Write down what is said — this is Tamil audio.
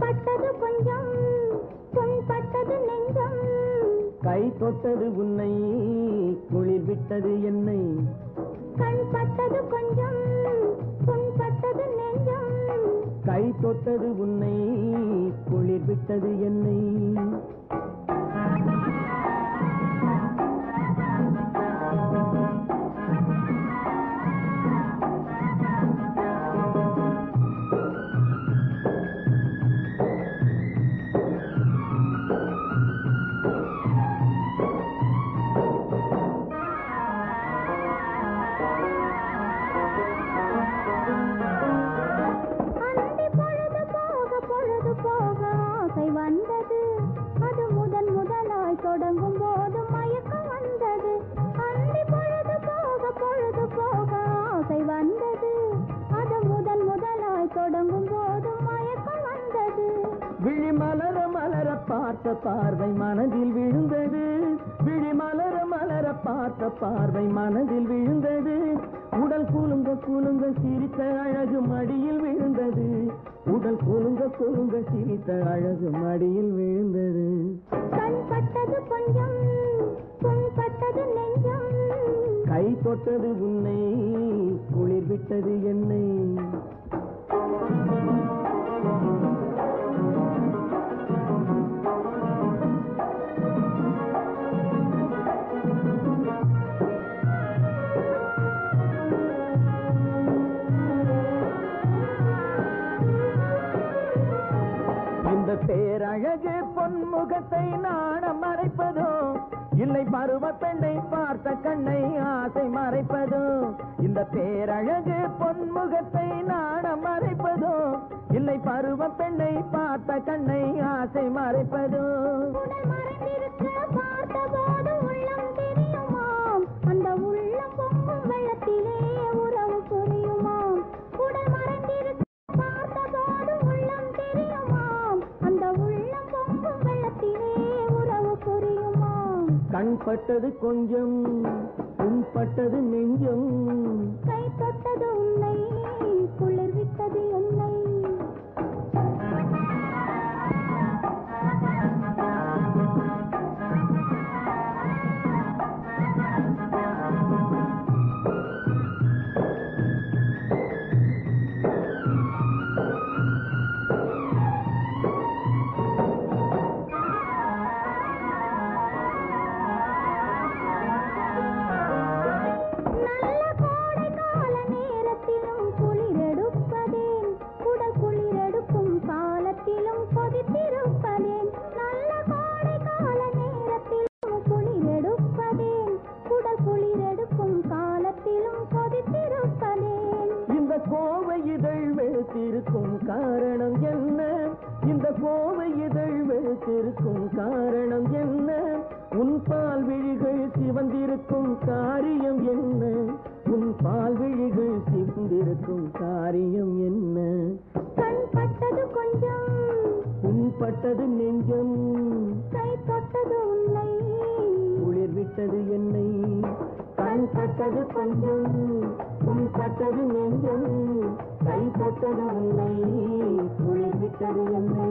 பட்டது கொஞ்சம் புண்பட்டது நெஞ்சம் கை தொட்டது உன்னை குளிர் விட்டது என்னை கண் பட்டது கொஞ்சம் புண்பட்டது நெஞ்சம் கை தொட்டது உன்னை குளிர் விட்டது என்னை தொடங்கும் போது மயக்கம் வந்தது அந்தி பொழுது போக பொழுது போக ஆசை வந்தது அது முதலாய் தொடங்கும் போது மயக்கம் வந்தது விழி மலர மலர பார்த்த பார்வை மனதில் விழுந்தது விழி மலர மலர பார்த்த பார்வை மனதில் விழுந்தது உடல் குலுங்க குலுங்க சிரித்த அழகு மடியில் விழுந்தது உடல் குலுங்க குலுங்க சிரித்த அழகு மடியில் விழுந்தது கண் பட்டது கொஞ்சம் புண்பட்டது நெஞ்சம் கை தொட்டது உன்னை குளிர் விட்டது என்னை இந்த பேரழகு பொன்முகத்தை நாணம் மறைப்பதோ இல்லை பருவ பெண்ணை பார்த்த கண்ணை ஆசை மறைப்பதோ இந்த பேரழகு பொன்முகத்தை நாணம் மறைப்பதோ இல்லை பருவ பெண்ணை பார்த்த கண்ணை ஆசை மறைப்பதோ பார்த்தபோது உள்ளம் தெரியுமாம் அந்த உள்ளம் பொங்கும் வெள்ளத்திலே உறவு புரியுமாம் உடல் மறைந்திருக்க பார்த்தபோது உள்ளம் தெரியுமாம் அந்த உள்ளம் பொங்கும் வெள்ளத்திலே உறவு புரியுமாம் கண் பட்டது கொஞ்சம் புண்பட்டது நெஞ்சம் கை தொட்டது உன்னை குளிர் விட்டது என்னை இந்த கோவை இதழ் வெளுத்திருக்கும் காரணம் என்ன இந்த கோவை இதழ் வெளுத்திருக்கும் காரணம் என்ன உன் பால் விழிகள் சிவந்திருக்கும் காரியம் என்ன உன் பால் விழிகள் சிவந்திருக்கும் காரியம் என்ன கண் பட்டது கொஞ்சம் புண்பட்டது நெஞ்சம் கை தொட்டது உன்னை குளிர் விட்டது என்னை கண் பட்டது கொஞ்சம் புண்பட்டது நெஞ்சம் கை தொட்டது உன்னை குளிர் விட்டது என்னை